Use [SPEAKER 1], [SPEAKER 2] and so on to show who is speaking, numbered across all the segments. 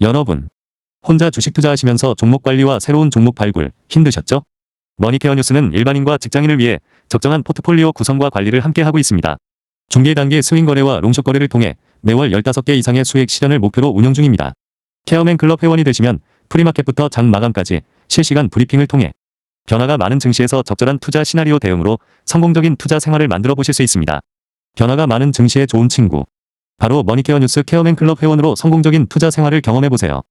[SPEAKER 1] 여러분, 혼자 주식 투자하시면서 종목 관리와 새로운 종목 발굴 힘드셨죠? 머니케어 뉴스는 일반인과 직장인을 위해 적정한 포트폴리오 구성과 관리를 함께 하고 있습니다. 중개 단계 스윙 거래와 롱숏 거래를 통해 매월 15개 이상의 수익 실현을 목표로 운영 중입니다. 케어맨 클럽 회원이 되시면 프리마켓부터 장 마감까지 실시간 브리핑을 통해 변화가 많은 증시에서 적절한 투자 시나리오 대응으로 성공적인 투자 생활을 만들어 보실 수 있습니다. 변화가 많은 증시의 좋은 친구. 바로 머니케어 뉴스 케어맨 클럽 회원으로 성공적인 투자 생활을 경험해 보세요.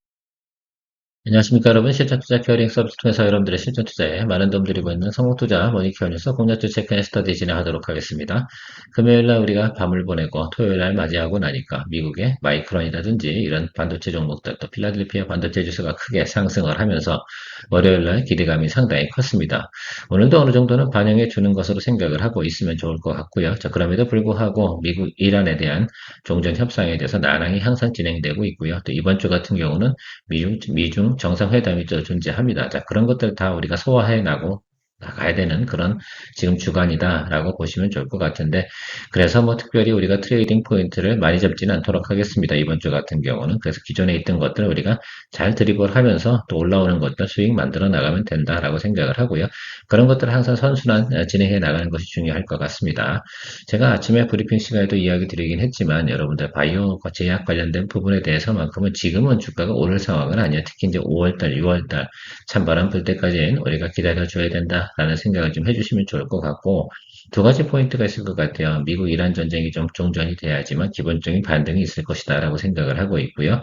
[SPEAKER 2] 안녕하십니까 여러분. 실전 투자 케어링 서비스 통해서 여러분들의 실전 투자에 많은 도움 드리고 있는 성공 투자 머니케어 뉴스 공략주 체크앤 스터디 진행하도록 하겠습니다. 금요일날 우리가 밤을 보내고 토요일날 맞이하고 나니까 미국의 마이크론이라든지 이런 반도체 종목들 또 필라델피아 반도체 지수가 크게 상승을 하면서 월요일날 기대감이 상당히 컸습니다. 오늘도 어느 정도는 반영해 주는 것으로 생각을 하고 있으면 좋을 것 같고요. 자, 그럼에도 불구하고 미국 이란에 대한 종전 협상에 대해서 나란히 항상 진행되고 있고요. 또 이번 주 같은 경우는 미중 정상회담이 존재합니다. 자, 그런 것들 다 우리가 소화해 나가야 되는 그런 지금 주간이다라고 보시면 좋을 것 같은데, 그래서 뭐 특별히 우리가 트레이딩 포인트를 많이 잡지는 않도록 하겠습니다. 이번 주 같은 경우는. 그래서 기존에 있던 것들 우리가 잘 드리블 하면서 또 올라오는 것들 수익 만들어 나가면 된다라고 생각을 하고요. 그런 것들을 항상 선순환 진행해 나가는 것이 중요할 것 같습니다. 제가 아침에 브리핑 시간에도 이야기 드리긴 했지만 여러분들 바이오 제약 관련된 부분에 대해서만큼은 지금은 주가가 오를 상황은 아니에요. 특히 이제 5월달, 6월달 찬바람 불 때까지는 우리가 기다려줘야 된다라는 생각을 좀 해주시면 좋을 것 같고, 두 가지 포인트가 있을 것 같아요. 미국 이란 전쟁이 좀 종전이 돼야지만 기본적인 반등이 있을 것이다라고 생각을 하고 있고요.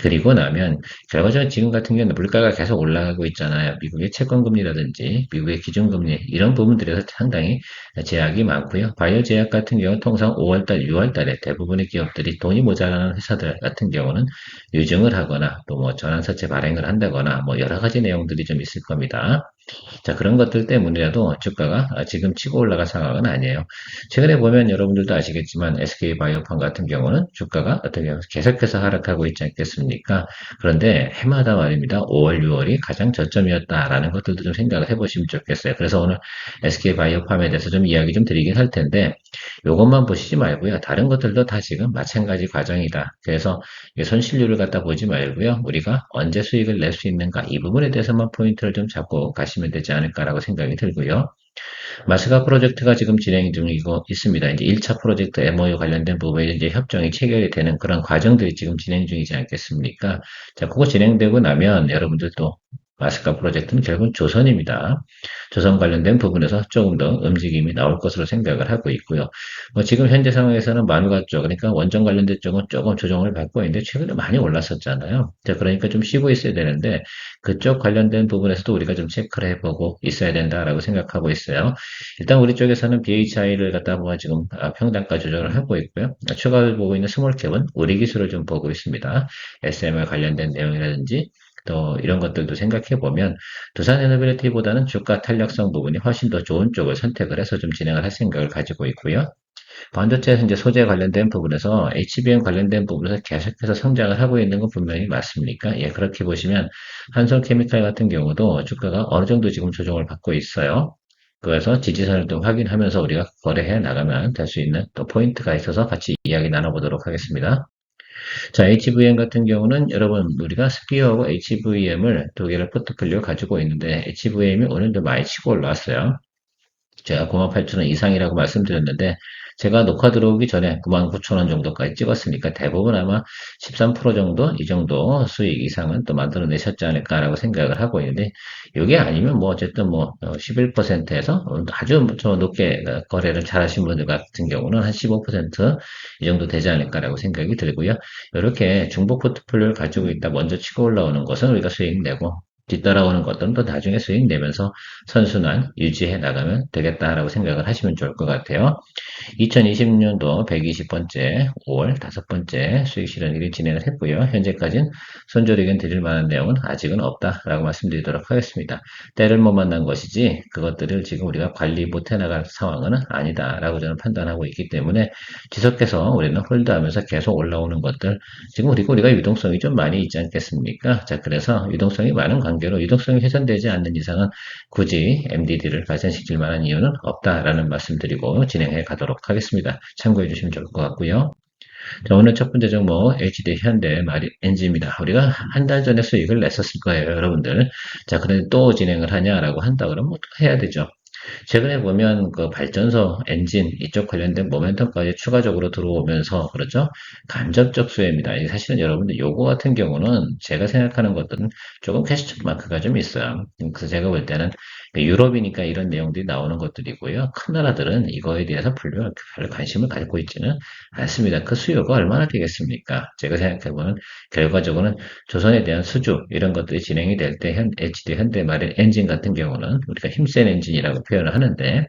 [SPEAKER 2] 그리고 나면 결과적으로 지금 같은 경우는 물가가 계속 올라가고 있잖아요. 미국의 채권금리라든지 미국의 기준금리 이런 부분들에서 상당히 제약이 많고요. 바이오 제약 같은 경우는 통상 5월달, 6월달에 대부분의 기업들이 돈이 모자라는 회사들 같은 경우는 유증을 하거나 또 뭐 전환사채 발행을 한다거나 뭐 여러 가지 내용들이 좀 있을 겁니다. 자, 그런 것들 때문이라도 주가가 지금 치고 올라갈 상황은 아니에요. 최근에 보면 여러분들도 아시겠지만 SK바이오팜 같은 경우는 주가가 어떻게 계속해서 하락하고 있지 않겠습니까? 그런데 해마다 말입니다. 5월, 6월이 가장 저점이었다라는 것들도 좀 생각을 해보시면 좋겠어요. 그래서 오늘 SK바이오팜에 대해서 좀 이야기 좀 드리긴 할 텐데 이것만 보시지 말고요. 다른 것들도 다 지금 마찬가지 과정이다. 그래서 손실률을 갖다 보지 말고요. 우리가 언제 수익을 낼 수 있는가 이 부분에 대해서만 포인트를 좀 잡고 가시면 되지 않을까라고 생각이 들고요. 마스가 프로젝트가 지금 진행 중이고 있습니다. 이제 1차 프로젝트 MOU 관련된 부분에 이제 협정이 체결이 되는 그런 과정들이 지금 진행 중이지 않겠습니까? 자, 그거 진행되고 나면 여러분들도 마스카 프로젝트는 결국은 조선입니다. 조선 관련된 부분에서 조금 더 움직임이 나올 것으로 생각을 하고 있고요. 뭐 지금 현재 상황에서는 마누카 쪽, 그러니까 원전 관련된 쪽은 조금 조정을 받고 있는데 최근에 많이 올랐었잖아요. 자, 그러니까 좀 쉬고 있어야 되는데 그쪽 관련된 부분에서도 우리가 좀 체크를 해보고 있어야 된다라고 생각하고 있어요. 일단 우리 쪽에서는 BHI를 갖다 보면 지금 평단가 조정을 하고 있고요. 추가로 보고 있는 스몰캡은 우리 기술을 좀 보고 있습니다. SMR 관련된 내용이라든지 또 이런 것들도 생각해 보면 두산 에너빌리티보다는 주가 탄력성 부분이 훨씬 더 좋은 쪽을 선택을 해서 좀 진행을 할 생각을 가지고 있고요. 반도체 이제 소재 관련된 부분에서 HBM 관련된 부분에서 계속해서 성장을 하고 있는 건 분명히 맞습니까? 예, 그렇게 보시면 한솔케미칼 같은 경우도 주가가 어느 정도 지금 조정을 받고 있어요. 그래서 지지선을 좀 확인하면서 우리가 거래해 나가면 될 수 있는 또 포인트가 있어서 같이 이야기 나눠보도록 하겠습니다. 자, HVM 같은 경우는 여러분 우리가 스피어하고 HVM을 두 개를 포트폴리오 가지고 있는데 HVM이 오늘도 많이 치고 올라왔어요. 제가 98,000원 이상이라고 말씀드렸는데 제가 녹화 들어오기 전에 99,000원 정도까지 찍었으니까 대부분 아마 13% 정도 이 정도 수익 이상은 또 만들어내셨지 않을까라고 생각을 하고 있는데 이게 아니면 뭐 어쨌든 뭐 11%에서 아주 저 높게 거래를 잘 하신 분들 같은 경우는 한 15%이 정도 되지 않을까라고 생각이 들고요. 이렇게 중복 포트폴리오를 가지고 있다 먼저 치고 올라오는 것은 우리가 수익 내고 뒤따라오는 것들은 또 나중에 수익 내면서 선순환 유지해 나가면 되겠다라고 생각을 하시면 좋을 것 같아요. 2020년도 120번째 5월 다섯 번째 수익 실현일이 진행을 했고요. 현재까지는 손절 의견 드릴 만한 내용은 아직은 없다라고 말씀드리도록 하겠습니다. 때를 못 만난 것이지 그것들을 지금 우리가 관리 못해 나갈 상황은 아니다라고 저는 판단하고 있기 때문에 지속해서 우리는 홀드하면서 계속 올라오는 것들 지금 그리고 우리가 유동성이 좀 많이 있지 않겠습니까? 자, 그래서 유동성이 많은 관계로 유동성이 훼손되지 않는 이상은 굳이 MDD를 발생시킬 만한 이유는 없다라는 말씀드리고 진행해 가도록 하겠습니다. 참고해 주시면 좋을 것 같고요. 자, 오늘 첫 번째 종목 HD 현대 마린 엔진입니다. 우리가 한 달 전에 수익을 냈었을 거예요, 여러분들. 자, 그런데 또 진행을 하냐라고 한다 그러면 해야 되죠. 최근에 보면 그 발전소, 엔진 이쪽 관련된 모멘텀까지 추가적으로 들어오면서 그렇죠. 간접적 수혜입니다. 이 사실은 여러분들 요거 같은 경우는 제가 생각하는 것들은 조금 캐시점 마크가 좀 있어요. 그래서 제가 볼 때는 유럽이니까 이런 내용들이 나오는 것들이고요. 큰 나라들은 이거에 대해서 별 관심을 갖고 있지는 않습니다. 그 수요가 얼마나 되겠습니까? 제가 생각해보면 결과적으로는 조선에 대한 수주 이런 것들이 진행이 될 때 HD 현대마린 엔진 같은 경우는 우리가 힘센 엔진이라고 표현을 하는데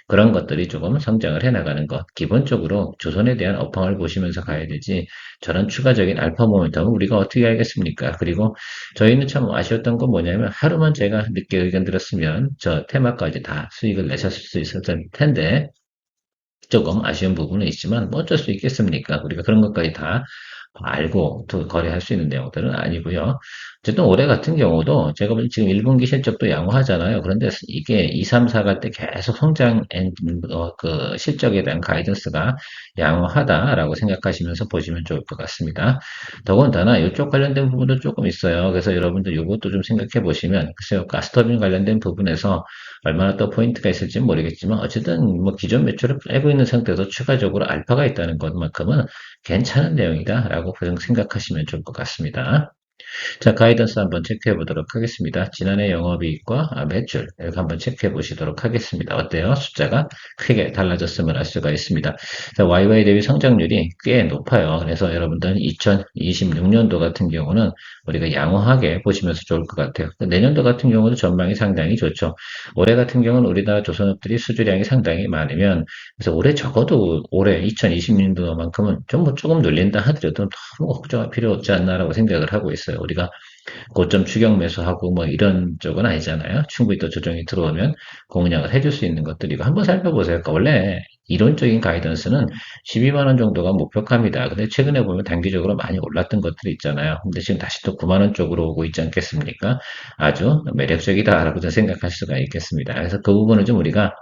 [SPEAKER 2] 그런 것들이 조금 성장을 해 나가는 것. 기본적으로 조선에 대한 업황을 보시면서 가야 되지 저런 추가적인 알파 모멘텀은 우리가 어떻게 알겠습니까? 그리고 저희는 참 아쉬웠던 건 뭐냐면 하루만 제가 늦게 의견 들었으면 저 테마까지 다 수익을 내셨을 수 있었을 텐데 조금 아쉬운 부분은 있지만 뭐 어쩔 수 있겠습니까? 우리가 그런 것까지 다 알고 또 거래할 수 있는 내용들은 아니고요. 어쨌든 올해 같은 경우도 제가 보면 지금 1분기 실적도 양호하잖아요. 그런데 이게 2, 3, 4 갈 때 계속 성장 그 실적에 대한 가이던스가 양호하다라고 생각하시면서 보시면 좋을 것 같습니다. 더군다나 이쪽 관련된 부분도 조금 있어요. 그래서 여러분들 이것도 좀 생각해 보시면 글쎄요. 가스터빈 관련된 부분에서 얼마나 또 포인트가 있을지 모르겠지만 어쨌든 뭐 기존 매출을 빼고 있는 상태에서 추가적으로 알파가 있다는 것만큼은 괜찮은 내용이다라고 생각하시면 좋을 것 같습니다. 자, 가이던스 한번 체크해 보도록 하겠습니다. 지난해 영업이익과 매출 이렇게 한번 체크해 보시도록 하겠습니다. 어때요? 숫자가 크게 달라졌음을 알 수가 있습니다. 자, YY 대비 성장률이 꽤 높아요. 그래서 여러분들 2026년도 같은 경우는 우리가 양호하게 보시면서 좋을 것 같아요. 내년도 같은 경우도 전망이 상당히 좋죠. 올해 같은 경우는 우리나라 조선업들이 수주량이 상당히 많으면 그래서 올해 적어도 올해 2026년도만큼은 좀 뭐 조금 눌린다 하더라도 너무 걱정할 필요 없지 않나라고 생각을 하고 있어요. 우리가 고점 추격 매수하고 뭐 이런 쪽은 아니잖아요. 충분히 또 조정이 들어오면 공략을 해줄 수 있는 것들이고 한번 살펴보세요. 그러니까 원래 이론적인 가이던스는 12만 원 정도가 목표가입니다. 근데 최근에 보면 단기적으로 많이 올랐던 것들이 있잖아요. 근데 지금 다시 또 9만 원 쪽으로 오고 있지 않겠습니까? 아주 매력적이다라고 생각할 수가 있겠습니다. 그래서 그 부분을 좀 우리가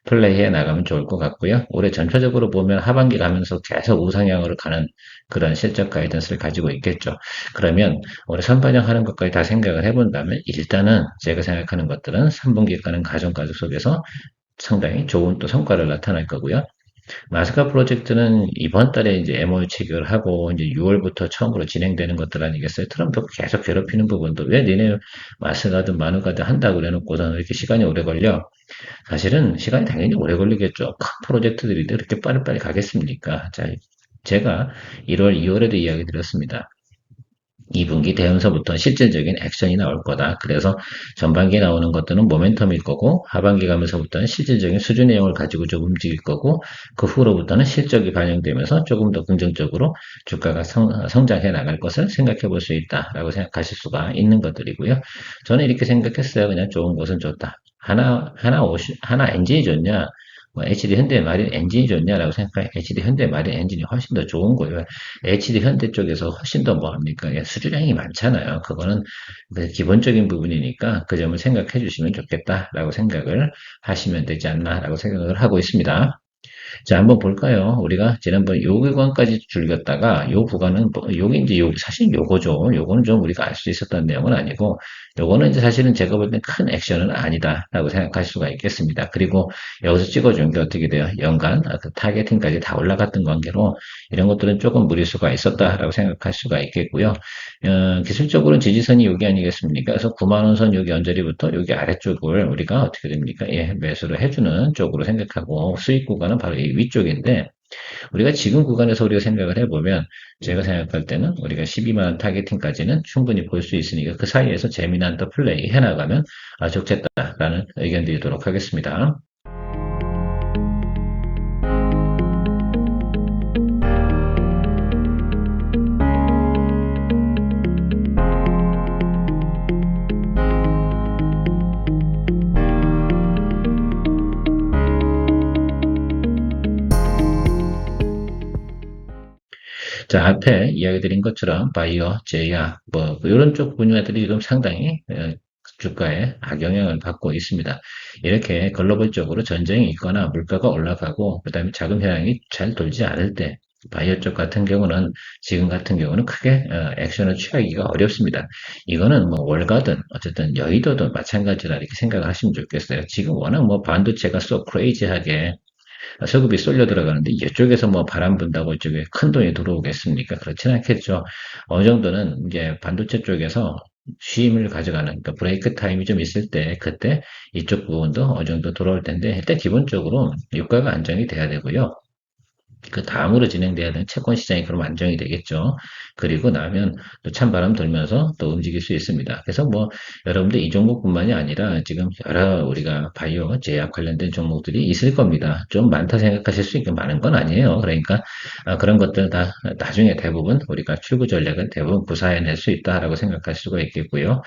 [SPEAKER 2] 플레이해 나가면 좋을 것 같고요. 올해 전체적으로 보면 하반기 가면서 계속 우상향으로 가는 그런 실적 가이던스를 가지고 있겠죠. 그러면 올해 선반영 하는 것까지 다 생각을 해본다면 일단은 제가 생각하는 것들은 3분기 가는 가정가족 속에서 상당히 좋은 또 성과를 나타날 거고요. 마스카 프로젝트는 이번 달에 이제 MOU 체결을 하고 이제 6월부터 처음으로 진행되는 것들 아니겠어요? 트럼프 계속 괴롭히는 부분도 왜 니네 마스가든 마누가든 한다고 그래놓고서는 이렇게 시간이 오래 걸려? 사실은 시간이 당연히 오래 걸리겠죠. 큰 프로젝트들이 이렇게 빠르게 가겠습니까? 자, 제가 1월, 2월에도 이야기 드렸습니다. 2분기 대응서부터 실질적인 액션이 나올 거다. 그래서 전반기에 나오는 것들은 모멘텀일 거고 하반기 가면서부터는 실질적인 수주 내용을 가지고 좀 움직일 거고 그 후로부터는 실적이 반영되면서 조금 더 긍정적으로 주가가 성장해 나갈 것을 생각해 볼 수 있다라고 생각하실 수가 있는 것들이고요. 저는 이렇게 생각했어요. 그냥 좋은 것은 좋다. 하나 엔진이 좋냐? 뭐 HD 현대 마린 엔진이 좋냐라고 생각하면 HD 현대 마린 엔진이 훨씬 더 좋은 거예요. HD 현대 쪽에서 훨씬 더 뭐합니까? 예, 수주량이 많잖아요. 그거는 그 기본적인 부분이니까 그 점을 생각해 주시면 좋겠다라고 생각을 하시면 되지 않나라고 생각을 하고 있습니다. 자, 한번 볼까요? 우리가 지난번 요 구간까지 줄였다가 요 구간은 요게 이제 사실 요거죠. 요거는 좀 우리가 알 수 있었던 내용은 아니고 요거는 이제 사실은 제가 볼 땐 큰 액션은 아니다라고 생각할 수가 있겠습니다. 그리고 여기서 찍어준 게 어떻게 돼요? 연간 그 타겟팅까지 다 올라갔던 관계로 이런 것들은 조금 무리수가 있었다라고 생각할 수가 있겠고요. 기술적으로는 지지선이 여기 아니겠습니까? 그래서 9만 원 선 여기 언저리부터 여기 아래쪽을 우리가 어떻게 됩니까? 예, 매수를 해주는 쪽으로 생각하고 수익 구간은 바로 이 위쪽인데 우리가 지금 구간에서 우리가 생각을 해보면 제가 생각할 때는 우리가 12만 원 타겟팅까지는 충분히 볼 수 있으니까 그 사이에서 재미난 또 플레이 해나가면 좋겠다라는 의견 드리도록 하겠습니다. 자, 앞에 이야기 드린 것처럼 바이오, 제야, 뭐 이런 쪽 분야들이 지금 상당히 주가에 악영향을 받고 있습니다. 이렇게 글로벌적으로 전쟁이 있거나 물가가 올라가고 그다음에 자금 현황이 잘 돌지 않을 때 바이오 쪽 같은 경우는 지금 같은 경우는 크게 액션을 취하기가 어렵습니다. 이거는 뭐 월가든 어쨌든 여의도도 마찬가지라 이렇게 생각을 하시면 좋겠어요. 지금 워낙 뭐 반도체가 쏙 크레이지하게 수급이 쏠려 들어가는데 이쪽에서 뭐 바람 분다고 이쪽에 큰 돈이 들어오겠습니까? 그렇진 않겠죠. 어느 정도는 이제 반도체 쪽에서 쉼을 가져가는, 그러니까 브레이크 타임이 좀 있을 때, 그때 이쪽 부분도 어느 정도 돌아올 텐데, 일단 기본적으로 유가가 안정이 돼야 되고요. 그 다음으로 진행돼야 되는 채권 시장이 그럼 안정이 되겠죠. 그리고 나면 또 찬바람 돌면서 또 움직일 수 있습니다. 그래서 뭐 여러분들 이 종목뿐만이 아니라 지금 여러 우리가 바이오 제약 관련된 종목들이 있을 겁니다. 좀 많다 생각하실 수 있고 많은 건 아니에요. 그러니까 그런 것들 다 나중에 대부분 우리가 출구 전략은 대부분 구사해낼 수 있다라고 생각할 수가 있겠고요.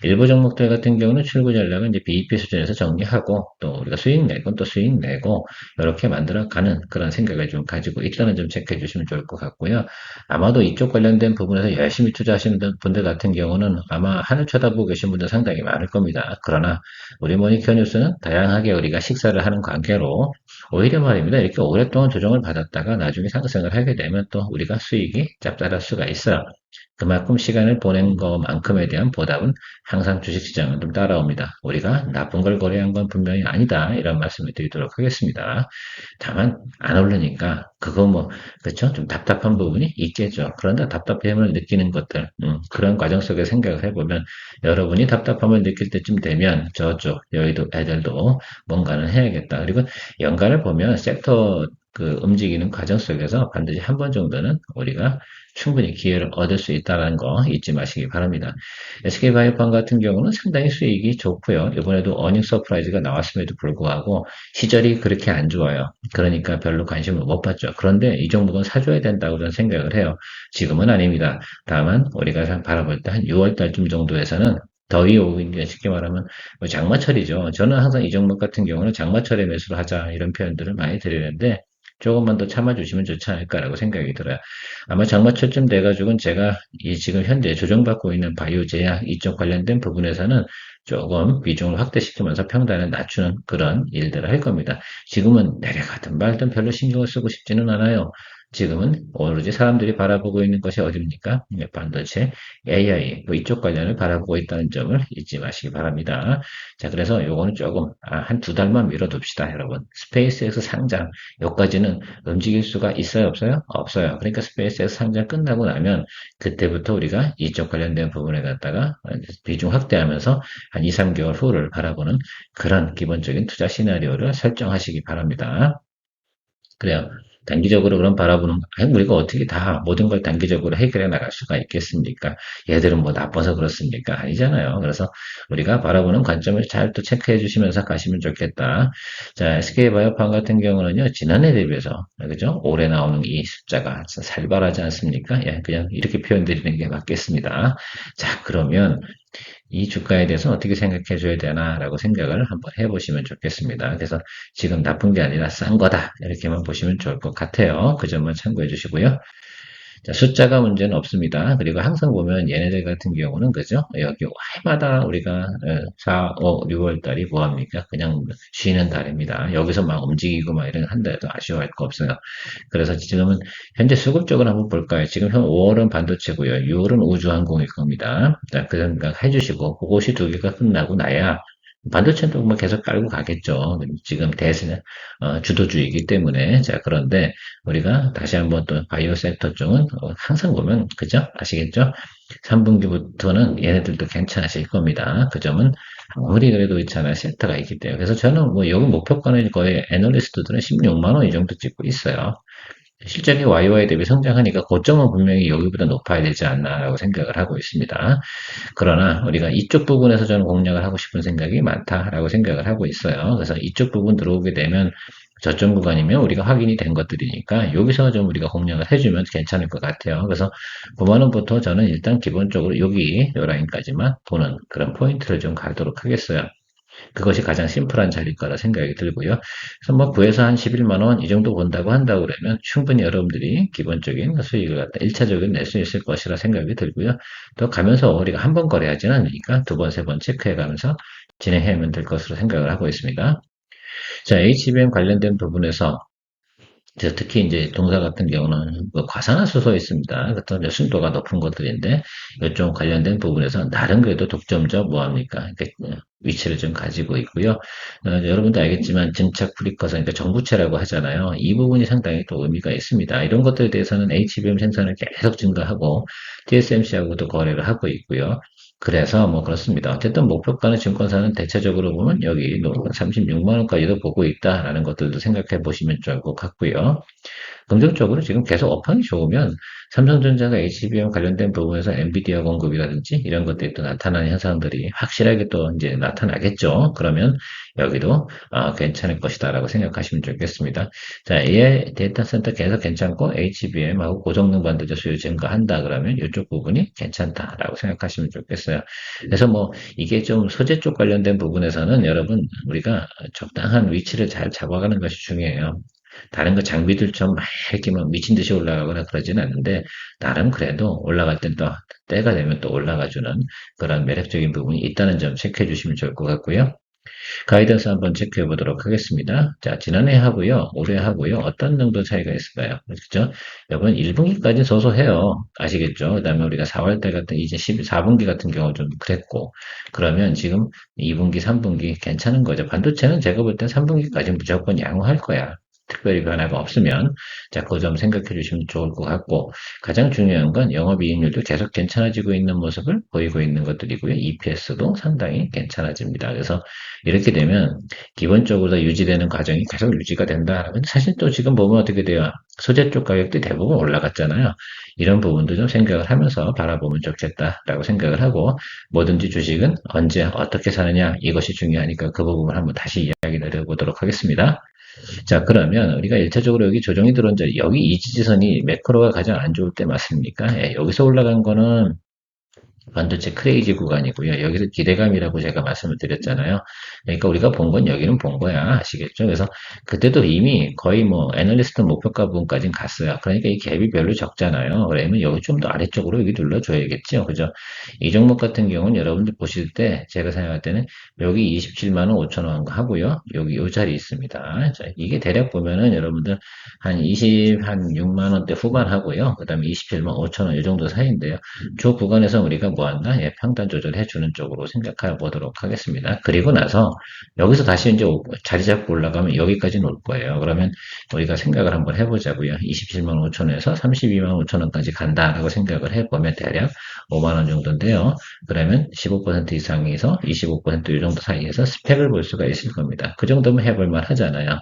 [SPEAKER 2] 일부 종목들 같은 경우는 출구 전략은 이제 BEP 수준에서 정리하고 또 우리가 수익 내고 또 수익 내고 이렇게 만들어가는 그런 생각을 좀 가지고 있다는 점 체크해 주시면 좋을 것 같고요. 아마도 이쪽 관련된 부분에서 열심히 투자하시는 분들 같은 경우는 아마 하늘 쳐다보고 계신 분들 상당히 많을 겁니다. 그러나 우리 모니터 뉴스는 다양하게 우리가 식사를 하는 관계로 오히려 말입니다. 이렇게 오랫동안 조정을 받았다가 나중에 상승을 하게 되면 또 우리가 수익이 짭짤할 수가 있어요. 그만큼 시간을 보낸 것만큼에 대한 보답은 항상 주식시장은 좀 따라옵니다. 우리가 나쁜 걸 거래한 건 분명히 아니다. 이런 말씀을 드리도록 하겠습니다. 다만 안 오르니까 그거 뭐 그렇죠? 좀 답답한 부분이 있겠죠. 그런데 답답함을 느끼는 것들 그런 과정 속에 생각을 해보면 여러분이 답답함을 느낄 때쯤 되면 저쪽 여의도 애들도 뭔가는 해야겠다. 그리고 연간을 보면 섹터 그 움직이는 과정 속에서 반드시 한 번 정도는 우리가 충분히 기회를 얻을 수 있다는 거 잊지 마시기 바랍니다. SK바이오팜 같은 경우는 상당히 수익이 좋고요. 이번에도 어닝 서프라이즈가 나왔음에도 불구하고 시절이 그렇게 안 좋아요. 그러니까 별로 관심을 못 받죠. 그런데 이 종목은 사줘야 된다고 저는 생각을 해요. 지금은 아닙니다. 다만 우리가 바라볼 때 한 6월 달쯤 정도에서는 더위 오긴 쉽게 말하면 뭐 장마철이죠. 저는 항상 이 종목 같은 경우는 장마철에 매수를 하자 이런 표현들을 많이 드리는데 조금만 더 참아주시면 좋지 않을까라고 생각이 들어요. 아마 장마철쯤 돼가지고는 제가 이 지금 현재 조정받고 있는 바이오 제약 이쪽 관련된 부분에서는 조금 비중을 확대시키면서 평단을 낮추는 그런 일들을 할 겁니다. 지금은 내려가든 말든 별로 신경을 쓰고 싶지는 않아요. 지금은 오로지 사람들이 바라보고 있는 것이 어딥니까? 반도체, AI, 뭐 이쪽 관련을 바라보고 있다는 점을 잊지 마시기 바랍니다. 자, 그래서 요거는 조금, 한 두 달만 미뤄둡시다, 여러분. 스페이스X 상장, 여기까지는 움직일 수가 있어요, 없어요? 없어요. 그러니까 스페이스X 상장 끝나고 나면 그때부터 우리가 이쪽 관련된 부분에 갖다가 비중 확대하면서 한 2, 3개월 후를 바라보는 그런 기본적인 투자 시나리오를 설정하시기 바랍니다. 그래요. 단기적으로 그럼 바라보는, 아니, 우리가 어떻게 다 모든 걸 단기적으로 해결해 나갈 수가 있겠습니까? 얘들은 뭐 나빠서 그렇습니까? 아니잖아요. 그래서 우리가 바라보는 관점을 잘 또 체크해 주시면서 가시면 좋겠다. 자, SK바이오팜 같은 경우는요, 지난해 대비해서, 그죠? 올해 나오는 이 숫자가 살벌하지 않습니까? 예, 그냥 이렇게 표현 드리는 게 맞겠습니다. 자, 그러면 이 주가에 대해서 어떻게 생각해 줘야 되나라고 생각을 한번 해보시면 좋겠습니다. 그래서 지금 나쁜 게 아니라 싼 거다 이렇게만 보시면 좋을 것 같아요. 그 점만 참고해 주시고요. 자, 숫자가 문제는 없습니다. 그리고 항상 보면 얘네들 같은 경우는 그죠? 여기 해마다 우리가 4, 5, 6월 달이 뭐합니까? 그냥 쉬는 달입니다. 여기서 막 움직이고 막 이런 한달도 아쉬워할 거 없어요. 그래서 지금은 현재 수급적으로 한번 볼까요? 지금 현 5월은 반도체고요. 6월은 우주항공일 겁니다. 자, 그 생각 해주시고 그것이 두 개가 끝나고 나야 반도체는 뭐 계속 깔고 가겠죠. 지금 대세는 주도주의이기 때문에. 자, 그런데 우리가 다시 한번 또 바이오 섹터 쪽은 항상 보면 그죠? 아시겠죠? 3분기부터는 얘네들도 괜찮으실 겁니다. 그 점은 아무리 그래도 있잖아요. 섹터가 있기 때문에. 그래서 저는 뭐 여기 목표가는 거의 애널리스트들은 16만 원 이 정도 찍고 있어요. 실적이 YY 대비 성장하니까 고점은 분명히 여기보다 높아야 되지 않나라고 생각을 하고 있습니다. 그러나 우리가 이쪽 부분에서 저는 공략을 하고 싶은 생각이 많다라고 생각을 하고 있어요. 그래서 이쪽 부분 들어오게 되면 저점 구간이면 우리가 확인이 된 것들이니까 여기서 좀 우리가 공략을 해주면 괜찮을 것 같아요. 그래서 9만 원부터 저는 일단 기본적으로 여기 요 라인까지만 보는 그런 포인트를 좀 가도록 하겠어요. 그것이 가장 심플한 자리일 거라 생각이 들고요. 그래서 뭐 9에서 한 11만 원 이 정도 본다고 한다고 그러면 충분히 여러분들이 기본적인 수익을 갖다 1차적으로 낼 수 있을 것이라 생각이 들고요. 또 가면서 우리가 한 번 거래하지는 않으니까 두 번, 세 번 체크해 가면서 진행하면 될 것으로 생각을 하고 있습니다. 자, HBM 관련된 부분에서 그래서 특히 이제 동사 같은 경우는 뭐 과산화수소에 있습니다. 어떤 순도가 높은 것들인데 이쪽 관련된 부분에서 나름 그래도 독점적 뭐합니까? 위치를 좀 가지고 있고요. 여러분도 알겠지만 증착 프리커서 그러니까 정부체라고 하잖아요. 이 부분이 상당히 또 의미가 있습니다. 이런 것들에 대해서는 HBM 생산을 계속 증가하고 TSMC하고도 거래를 하고 있고요. 그래서 뭐 그렇습니다. 어쨌든 목표가는 증권사는 대체적으로 보면 여기 36만 원까지도 보고 있다라는 것들도 생각해 보시면 좋을 것 같고요. 긍정적으로 지금 계속 업황이 좋으면 삼성전자가 HBM 관련된 부분에서 엔비디아 공급이라든지 이런 것들이 또 나타나는 현상들이 확실하게 또 이제 나타나겠죠. 그러면 여기도 괜찮을 것이다라고 생각하시면 좋겠습니다. 자, AI 데이터 센터 계속 괜찮고 HBM하고 고성능 반도체 수요 증가한다 그러면 이쪽 부분이 괜찮다라고 생각하시면 좋겠어요. 그래서 뭐 이게 좀 소재 쪽 관련된 부분에서는 여러분 우리가 적당한 위치를 잘 잡아가는 것이 중요해요. 다른 거 장비들처럼 막 이렇게 막 미친 듯이 올라가거나 그러진 않는데 나름 그래도 올라갈 땐 또 때가 되면 또 올라가주는 그런 매력적인 부분이 있다는 점 체크해 주시면 좋을 것 같고요. 가이던스 한번 체크해 보도록 하겠습니다. 자, 지난해 하고요, 올해 하고요, 어떤 정도 차이가 있을까요? 그렇죠? 여러분, 1분기까지 소소해요. 아시겠죠? 그 다음에 우리가 4월달 같은, 이제 4분기 같은 경우 좀 그랬고, 그러면 지금 2분기, 3분기 괜찮은 거죠. 반도체는 제가 볼 땐 3분기까지 무조건 양호할 거야. 특별히 변화가 없으면, 자, 그 점 생각해 주시면 좋을 것 같고, 가장 중요한 건 영업이익률도 계속 괜찮아지고 있는 모습을 보이고 있는 것들이고요. EPS도 상당히 괜찮아집니다. 그래서 이렇게 되면 기본적으로 유지되는 과정이 계속 유지가 된다. 사실 또 지금 보면 어떻게 돼요? 소재 쪽 가격들이 대부분 올라갔잖아요. 이런 부분도 좀 생각을 하면서 바라보면 좋겠다라고 생각을 하고 뭐든지 주식은 언제 어떻게 사느냐 이것이 중요하니까 그 부분을 한번 다시 이야기 드려보도록 하겠습니다. 자, 그러면 우리가 일차적으로 여기 조정이 들어온 자리, 여기 이 지지선이 매크로가 가장 안 좋을 때 맞습니까? 예, 여기서 올라간 거는 반도체 크레이지 구간이고요. 여기서 기대감이라고 제가 말씀을 드렸잖아요. 그러니까 우리가 본 건 여기는 본 거야. 아시겠죠? 그래서 그때도 이미 거의 뭐 애널리스트 목표가 부분까지는 갔어요. 그러니까 이 갭이 별로 적잖아요. 그러면 여기 좀 더 아래쪽으로 여기 눌러줘야겠죠. 그죠? 이 종목 같은 경우는 여러분들 보실 때 제가 생각할 때는 여기 27만 원 5천 원 하고요. 여기 이 자리 있습니다. 자, 이게 대략 보면은 여러분들 한 6만 원대 후반 하고요. 그 다음에 27만 5천 원 이 정도 사이인데요. 주 구간에서 우리가 뭐 한다? 예, 평단 조절해 주는 쪽으로 생각해 보도록 하겠습니다. 그리고 나서 여기서 다시 이제 자리 잡고 올라가면 여기까지는 올 거예요. 그러면 우리가 생각을 한번 해보자고요. 27만 5천 원에서 32만 5천 원까지 간다라고 생각을 해보면 대략 5만 원 정도인데요. 그러면 15% 이상에서 25%이 정도 사이에서 스펙을 볼 수가 있을 겁니다. 그 정도면 해볼 만 하잖아요.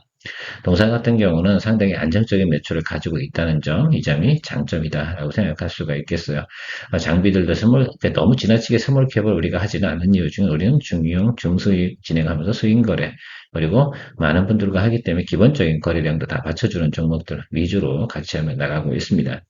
[SPEAKER 2] 동산 같은 경우는 상당히 안정적인 매출을 가지고 있다는 점, 이 점이 장점이다라고 생각할 수가 있겠어요. 장비들도 그러니까 너무 지나치게 스몰캡을 우리가 하지는 않는 이유 중에 우리는 중유형, 중수익 진행하면서 수익 거래, 그리고 많은 분들과 하기 때문에 기본적인 거래량도 다 받쳐주는 종목들 위주로 같이 하며 나가고 있습니다.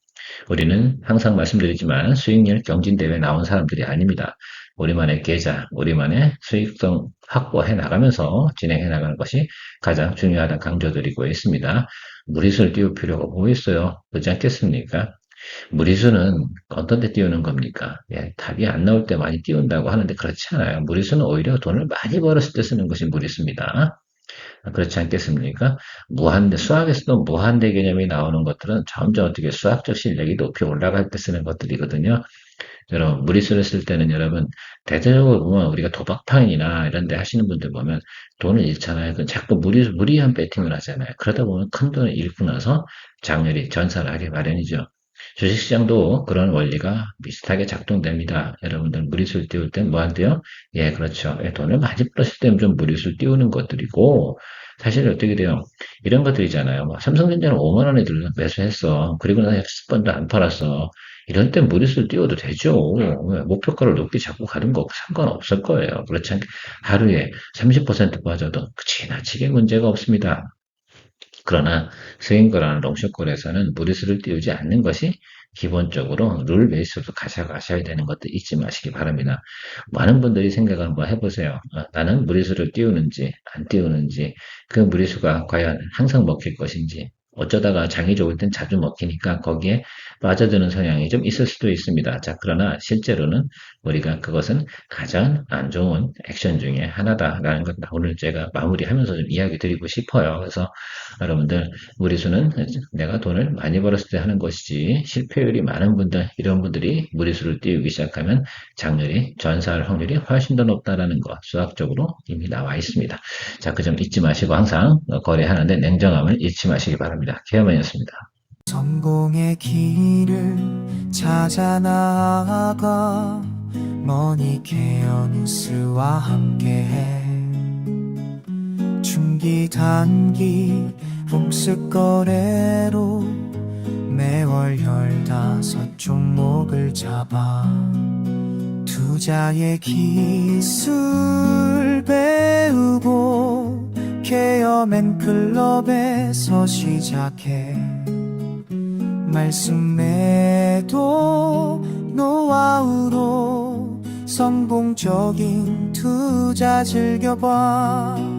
[SPEAKER 2] 우리는 항상 말씀드리지만 수익률 경진대회 나온 사람들이 아닙니다. 우리만의 계좌, 우리만의 수익성 확보해 나가면서 진행해 나가는 것이 가장 중요하다 강조드리고 있습니다. 무리수를 띄울 필요가 뭐 있어요? 그렇지 않겠습니까? 무리수는 어떤 데 띄우는 겁니까? 예, 답이 안 나올 때 많이 띄운다고 하는데 그렇지 않아요. 무리수는 오히려 돈을 많이 벌었을 때 쓰는 것이 무리수입니다. 그렇지 않겠습니까? 수학에서도 무한대 개념이 나오는 것들은 점점 어떻게 수학적 실력이 높이 올라갈 때 쓰는 것들이거든요. 여러분, 무리수를 쓸 때는 여러분, 대대적으로 보면 우리가 도박판이나 이런 데 하시는 분들 보면 돈을 잃잖아요. 그 자꾸 무리한 배팅을 하잖아요. 그러다 보면 큰 돈을 잃고 나서 장렬히 전사를 하게 마련이죠. 주식시장도 그런 원리가 비슷하게 작동됩니다. 여러분들 무리수를 띄울 땐 뭐 한대요? 예, 그렇죠. 예, 돈을 많이 벌었을 때는 좀 무리수를 띄우는 것들이고, 사실 어떻게 돼요? 이런 것들이잖아요. 뭐 삼성전자는 5만 원에 매수했어. 그리고 나서 10번도 안 팔았어. 이럴 땐 무리수를 띄워도 되죠. 왜? 목표가를 높게 잡고 가는 거 상관없을 거예요. 그렇지 않게 하루에 30% 빠져도 지나치게 문제가 없습니다. 그러나 스윙거라는 롱숏골에서는 무리수를 띄우지 않는 것이 기본적으로 룰 베이스로 가셔가셔야 되는 것도 잊지 마시기 바랍니다. 많은 분들이 생각을 한번 해보세요. 나는 무리수를 띄우는지 안 띄우는지 그 무리수가 과연 항상 먹힐 것인지 어쩌다가 장이 좋을 땐 자주 먹히니까 거기에 빠져드는 성향이 좀 있을 수도 있습니다. 자, 그러나 실제로는 우리가 그것은 가장 안 좋은 액션 중에 하나다라는 것 오늘 제가 마무리하면서 좀 이야기 드리고 싶어요. 그래서 여러분들 무리수는 내가 돈을 많이 벌었을 때 하는 것이지 실패율이 많은 분들, 이런 분들이 무리수를 띄우기 시작하면 장률이 전사할 확률이 훨씬 더 높다라는 거 수학적으로 이미 나와 있습니다. 자, 그 점 잊지 마시고 항상 거래하는데 냉정함을 잃지 마시기 바랍니다. 케어맨이었습니다.
[SPEAKER 3] 성공의 길을 찾아 나아가 머니케어 뉴스와 함께해 중기 단기 복습 거래로 매월 15종목을 잡아 투자의 기술 배우고 케어맨 클럽에서 시작해 말씀 매도 노하우로 성공적인 투자 즐겨봐.